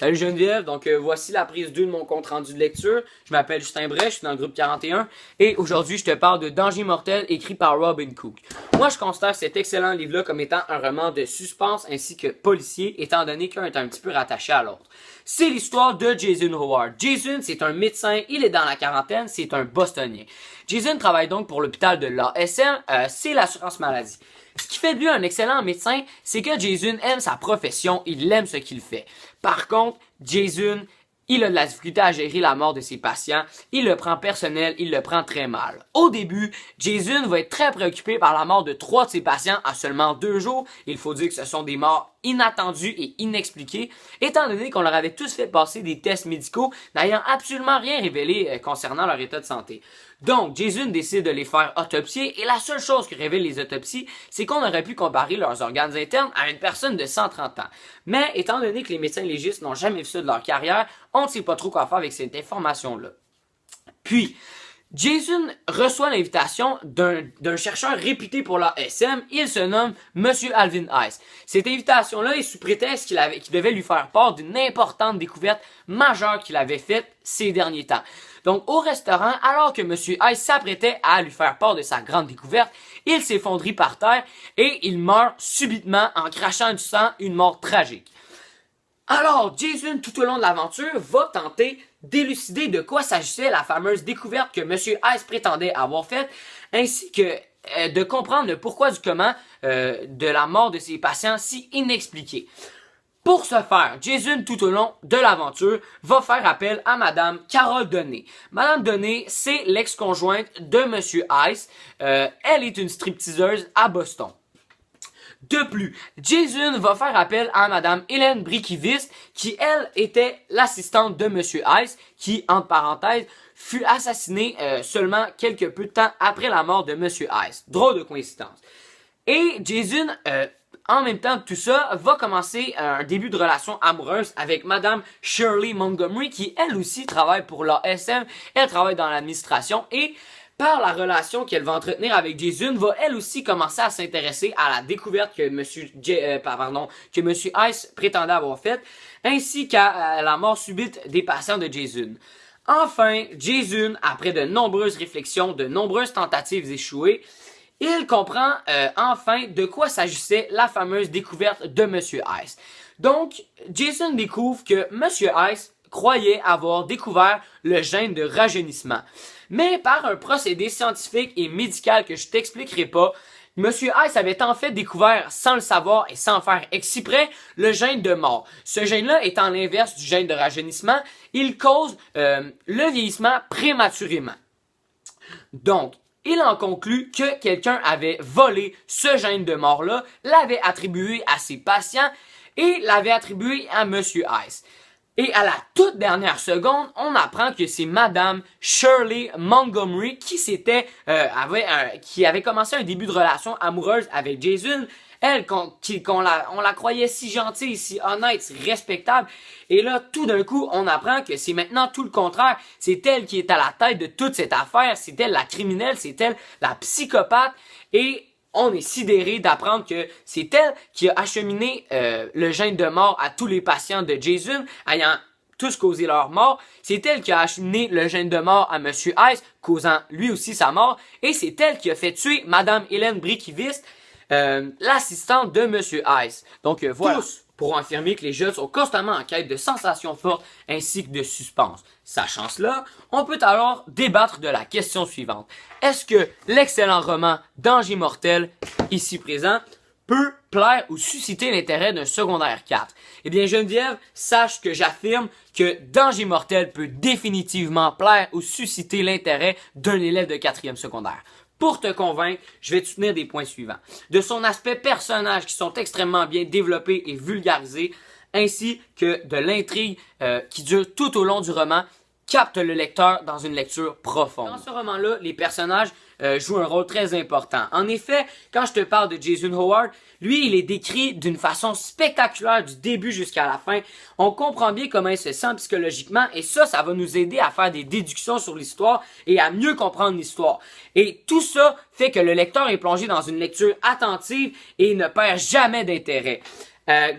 Salut Geneviève, voici la prise 2 de mon compte rendu de lecture. Je m'appelle Justin Bray, je suis dans le groupe 41 et aujourd'hui je te parle de Danger mortel écrit par Robin Cook. Moi je considère cet excellent livre-là comme étant un roman de suspense ainsi que policier étant donné qu'un est un petit peu rattaché à l'autre. C'est l'histoire de Jason Howard. Jason c'est un médecin, il est dans la quarantaine, c'est un bostonien. Jason travaille donc pour l'hôpital de l'ASM, c'est l'assurance maladie. Ce qui fait de lui un excellent médecin, c'est que Jason aime sa profession, il aime ce qu'il fait. Par contre, Jason, il a de la difficulté à gérer la mort de ses patients, il le prend personnel, il le prend très mal. Au début, Jason va être très préoccupé par la mort de 3 de ses patients à seulement 2 jours. Il faut dire que ce sont des morts inattendues et inexpliquées, étant donné qu'on leur avait tous fait passer des tests médicaux n'ayant absolument rien révélé concernant leur état de santé. Donc, Jason décide de les faire autopsier et la seule chose que révèlent les autopsies, c'est qu'on aurait pu comparer leurs organes internes à une personne de 130 ans. Mais, étant donné que les médecins légistes n'ont jamais vu ça de leur carrière, on ne sait pas trop quoi faire avec cette information-là. Puis, Jason reçoit l'invitation d'un chercheur réputé pour la SM, il se nomme Monsieur Alvin Ice. Cette invitation-là est sous prétexte qu'il devait lui faire part d'une importante découverte majeure qu'il avait faite ces derniers temps. Donc, au restaurant, alors que Monsieur Ice s'apprêtait à lui faire part de sa grande découverte, il s'effondrit par terre et il meurt subitement en crachant du sang, une mort tragique. Alors, Jason, tout au long de l'aventure, va tenter d'élucider de quoi s'agissait la fameuse découverte que Monsieur Ice prétendait avoir faite, ainsi que de comprendre le pourquoi du comment de la mort de ses patients si inexpliqués. Pour ce faire, Jason, tout au long de l'aventure, va faire appel à Madame Carol Donné. Madame Donné, c'est l'ex-conjointe de Monsieur Ice. Elle est une stripteaseuse à Boston. De plus, Jason va faire appel à Madame Hélène Brickivist, qui, elle, était l'assistante de Monsieur Ice, qui, entre parenthèses, fut assassinée seulement quelques peu de temps après la mort de Monsieur Ice. Drôle de coïncidence. Et Jason, en même temps que tout ça, va commencer un début de relation amoureuse avec Madame Shirley Montgomery, qui, elle aussi, travaille pour l'ASM. Elle travaille dans l'administration et par la relation qu'elle va entretenir avec Jason, va elle aussi commencer à s'intéresser à la découverte que Monsieur Ice prétendait avoir faite, ainsi qu'à la mort subite des patients de Jason. Enfin, Jason, après de nombreuses réflexions, de nombreuses tentatives échouées, il comprend enfin de quoi s'agissait la fameuse découverte de Monsieur Ice. Donc, Jason découvre que Monsieur Ice croyait avoir découvert le gène de rajeunissement. Mais par un procédé scientifique et médical que je t'expliquerai pas, Monsieur Ice avait en fait découvert, sans le savoir et sans faire exprès, le gène de mort. Ce gène-là étant l'inverse du gène de rajeunissement, il cause le vieillissement prématurément. Donc, il en conclut que quelqu'un avait volé ce gène de mort-là, l'avait attribué à ses patients et l'avait attribué à Monsieur Ice. Et à la toute dernière seconde, on apprend que c'est Madame Shirley Montgomery qui avait commencé un début de relation amoureuse avec Jason. Elle, on la croyait si gentille, si honnête, si respectable. Et là, tout d'un coup, on apprend que c'est maintenant tout le contraire. C'est elle qui est à la tête de toute cette affaire. C'est elle la criminelle, c'est elle la psychopathe. Et on est sidéré d'apprendre que c'est elle qui a acheminé le gène de mort à tous les patients de Jason, ayant tous causé leur mort. C'est elle qui a acheminé le gène de mort à Monsieur Ice, causant lui aussi sa mort. Et c'est elle qui a fait tuer Madame Hélène Brickivist, l'assistante de Monsieur Ice. Donc voilà. Tous pourront affirmer que les jeunes sont constamment en quête de sensations fortes ainsi que de suspense. Sachant cela, on peut alors débattre de la question suivante. Est-ce que l'excellent roman Danger mortel, ici présent, peut plaire ou susciter l'intérêt d'un secondaire 4? Eh bien Geneviève, sache que j'affirme que Danger mortel peut définitivement plaire ou susciter l'intérêt d'un élève de 4e secondaire. Pour te convaincre, je vais te tenir des points suivants. De son aspect personnage qui sont extrêmement bien développés et vulgarisés, ainsi que de l'intrigue qui dure tout au long du roman, capte le lecteur dans une lecture profonde. Dans ce roman-là, les personnages jouent un rôle très important. En effet, quand je te parle de Jason Howard, lui, il est décrit d'une façon spectaculaire du début jusqu'à la fin. On comprend bien comment il se sent psychologiquement et ça va nous aider à faire des déductions sur l'histoire et à mieux comprendre l'histoire. Et tout ça fait que le lecteur est plongé dans une lecture attentive et ne perd jamais d'intérêt.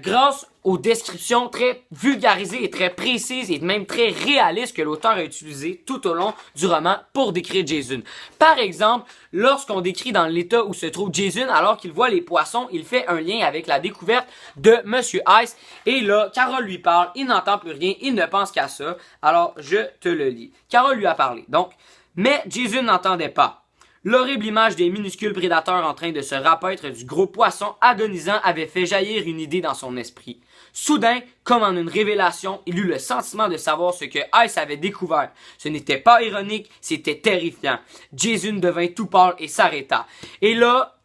grâce aux descriptions très vulgarisées et très précises et même très réalistes que l'auteur a utilisées tout au long du roman pour décrire Jason. Par exemple, lorsqu'on décrit dans l'état où se trouve Jason alors qu'il voit les poissons, il fait un lien avec la découverte de Monsieur Ice. Et là, Carole lui parle, il n'entend plus rien, il ne pense qu'à ça. Alors, je te le lis. Carole lui a parlé, donc, mais Jason n'entendait pas. L'horrible image des minuscules prédateurs en train de se rapaître du gros poisson agonisant avait fait jaillir une idée dans son esprit. Soudain, comme en une révélation, il eut le sentiment de savoir ce que Ice avait découvert. Ce n'était pas ironique, c'était terrifiant. Jason devint tout pâle et s'arrêta. Et là,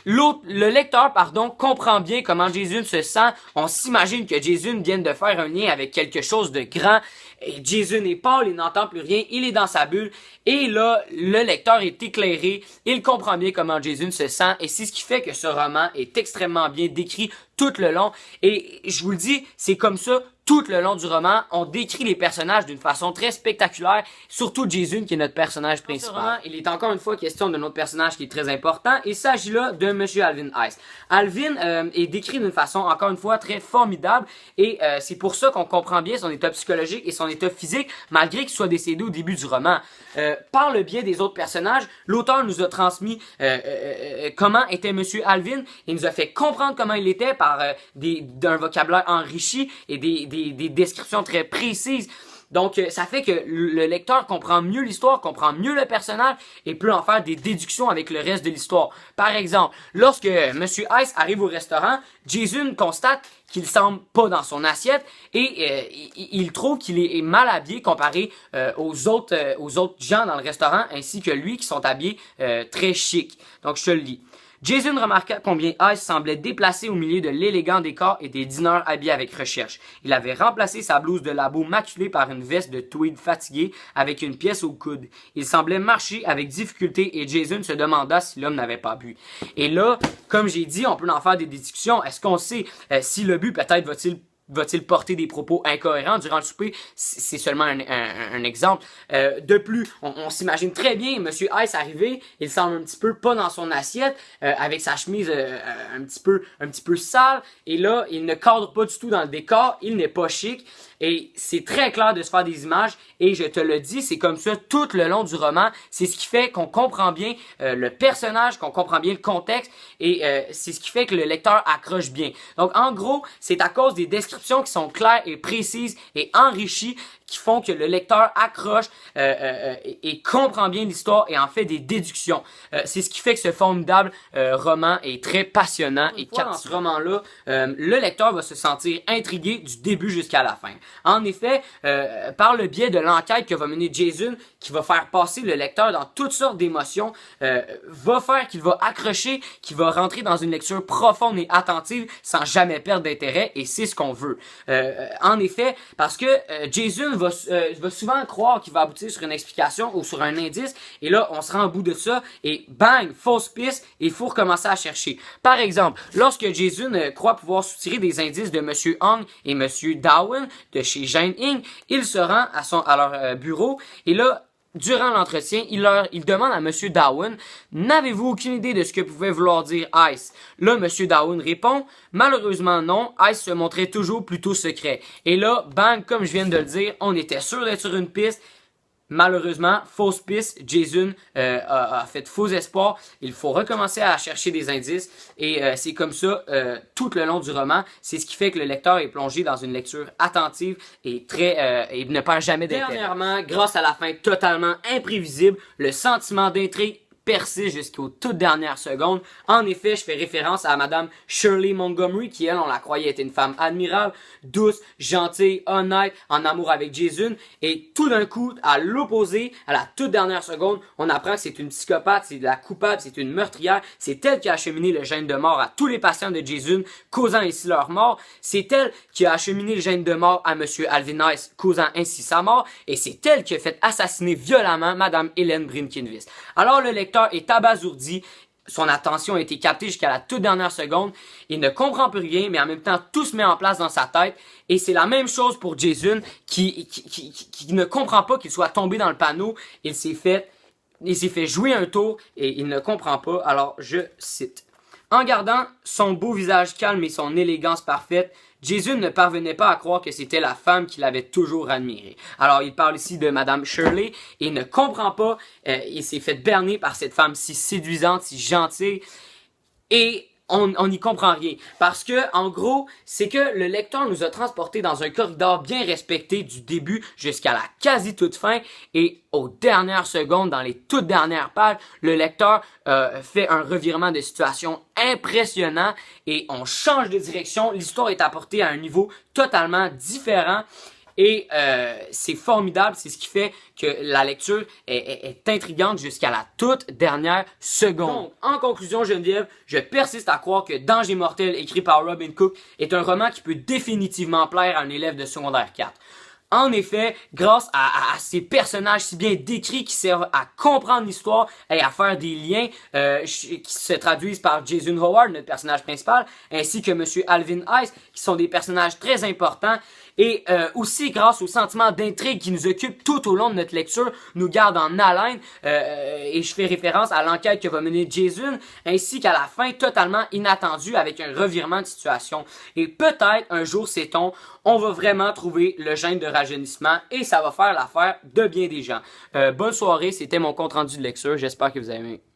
le lecteur, comprend bien comment Jason se sent. On s'imagine que Jason vient de faire un lien avec quelque chose de grand. Et Jason est pâle, il n'entend plus rien, il est dans sa bulle. Et là, le lecteur est éclairé, il comprend bien comment Jason se sent. Et c'est ce qui fait que ce roman est extrêmement bien décrit tout le long. Et je vous le dis, c'est comme ça tout le long du roman. On décrit les personnages d'une façon très spectaculaire, surtout Jason qui est notre personnage principal. Roman, il est encore une fois question d'un autre personnage qui est très important. Il s'agit là de Monsieur Alvin Ice. Alvin est décrit d'une façon encore une fois très formidable et c'est pour ça qu'on comprend bien son état psychologique et son état physique malgré qu'il soit décédé au début du roman. Par le biais des autres personnages, l'auteur nous a transmis comment était Monsieur Alvin. Il nous a fait comprendre comment il était par d'un vocabulaire enrichi et des descriptions très précises. Donc, ça fait que le lecteur comprend mieux l'histoire, comprend mieux le personnage et peut en faire des déductions avec le reste de l'histoire. Par exemple, lorsque Monsieur Ice arrive au restaurant, Jason constate qu'il semble pas dans son assiette et il trouve qu'il est mal habillé comparé aux autres gens dans le restaurant ainsi que lui qui sont habillés très chic. Donc, je te le lis. Jason remarqua combien Ice semblait déplacé au milieu de l'élégant décor et des dîneurs habillés avec recherche. Il avait remplacé sa blouse de labo maculée par une veste de tweed fatiguée avec une pièce au coude. Il semblait marcher avec difficulté et Jason se demanda si l'homme n'avait pas bu. Et là, comme j'ai dit, on peut en faire des discussions. Est-ce qu'on sait si le but peut-être va-t-il porter des propos incohérents durant le souper? C'est seulement un exemple. De plus, on s'imagine très bien Monsieur Ice arriver, il semble un petit peu pas dans son assiette, avec sa chemise un petit peu sale, et là, il ne cadre pas du tout dans le décor, il n'est pas chic, et c'est très clair de se faire des images, et je te le dis, c'est comme ça tout le long du roman. C'est ce qui fait qu'on comprend bien le personnage, qu'on comprend bien le contexte, et c'est ce qui fait que le lecteur accroche bien. Donc, en gros, c'est à cause des descriptions qui sont claires et précises et enrichies qui font que le lecteur accroche et comprend bien l'histoire et en fait des déductions. C'est ce qui fait que ce formidable roman est très passionnant et captivant. Dans ce roman-là, le lecteur va se sentir intrigué du début jusqu'à la fin. En effet, par le biais de l'enquête que va mener Jason, qui va faire passer le lecteur dans toutes sortes d'émotions, va faire qu'il va accrocher, qu'il va rentrer dans une lecture profonde et attentive sans jamais perdre d'intérêt, et c'est ce qu'on veut. En effet, parce que Jason va souvent croire qu'il va aboutir sur une explication ou sur un indice, et là, on se rend au bout de ça, et bang, fausse piste, et il faut recommencer à chercher. Par exemple, lorsque Jason croit pouvoir soutirer des indices de Monsieur Hong et Monsieur Darwin de chez Jane Inc., il se rend à leur bureau, et là, durant l'entretien, il demande à Monsieur Darwin, « N'avez-vous aucune idée de ce que pouvait vouloir dire Ice? » Là, Monsieur Darwin répond, « Malheureusement non, Ice se montrait toujours plutôt secret. » Et là, bang, comme je viens de le dire, on était sûr d'être sur une piste. Malheureusement, fausse piste, Jason a fait faux espoir. Il faut recommencer à chercher des indices et c'est comme ça tout le long du roman. C'est ce qui fait que le lecteur est plongé dans une lecture attentive et et ne perd jamais d'intérêt. Dernièrement, grâce à la fin totalement imprévisible, le sentiment d'intrigue persiste jusqu'aux toutes dernières secondes. En effet, je fais référence à Madame Shirley Montgomery, qui, elle, on la croyait être une femme admirable, douce, gentille, honnête, en amour avec Jason. Et tout d'un coup, à l'opposé, à la toute dernière seconde, on apprend que c'est une psychopathe, c'est la coupable, c'est une meurtrière. C'est elle qui a acheminé le gène de mort à tous les patients de Jason, causant ainsi leur mort. C'est elle qui a acheminé le gène de mort à Monsieur Alvin Ice, causant ainsi sa mort. Et c'est elle qui a fait assassiner violemment Madame Hélène Brinkinvis. Alors le lecteur est abasourdi, son attention a été captée jusqu'à la toute dernière seconde, il ne comprend plus rien, mais en même temps tout se met en place dans sa tête, et c'est la même chose pour Jason qui ne comprend pas qu'il soit tombé dans le panneau. Il s'est fait jouer un tour et il ne comprend pas. Alors je cite: En gardant son beau visage calme et son élégance parfaite, Jason ne parvenait pas à croire que c'était la femme qu'il avait toujours admirée. Alors, il parle ici de Madame Shirley et ne comprend pas, il s'est fait berner par cette femme si séduisante, si gentille, et on n'y comprend rien. Parce que, en gros, c'est que le lecteur nous a transportés dans un corridor bien respecté du début jusqu'à la quasi toute fin, et aux dernières secondes, dans les toutes dernières pages, le lecteur fait un revirement de situation impressionnant et on change de direction. L'histoire est apportée à un niveau totalement différent. Et c'est formidable, c'est ce qui fait que la lecture est intrigante jusqu'à la toute dernière seconde. Donc, en conclusion, Geneviève, je persiste à croire que Danger mortel, écrit par Robin Cook, est un roman qui peut définitivement plaire à un élève de secondaire 4. En effet, grâce à ces personnages si bien décrits qui servent à comprendre l'histoire et à faire des liens qui se traduisent par Jason Howard, notre personnage principal, ainsi que Monsieur Alvin Ice, qui sont des personnages très importants, et aussi grâce au sentiment d'intrigue qui nous occupe tout au long de notre lecture, nous garde en haleine, et je fais référence à l'enquête que va mener Jason, ainsi qu'à la fin totalement inattendue avec un revirement de situation. Et peut-être un jour, sait-on, on va vraiment trouver le gène de rajeunissement et ça va faire l'affaire de bien des gens. Bonne soirée, c'était mon compte rendu de lecture, j'espère que vous avez aimé.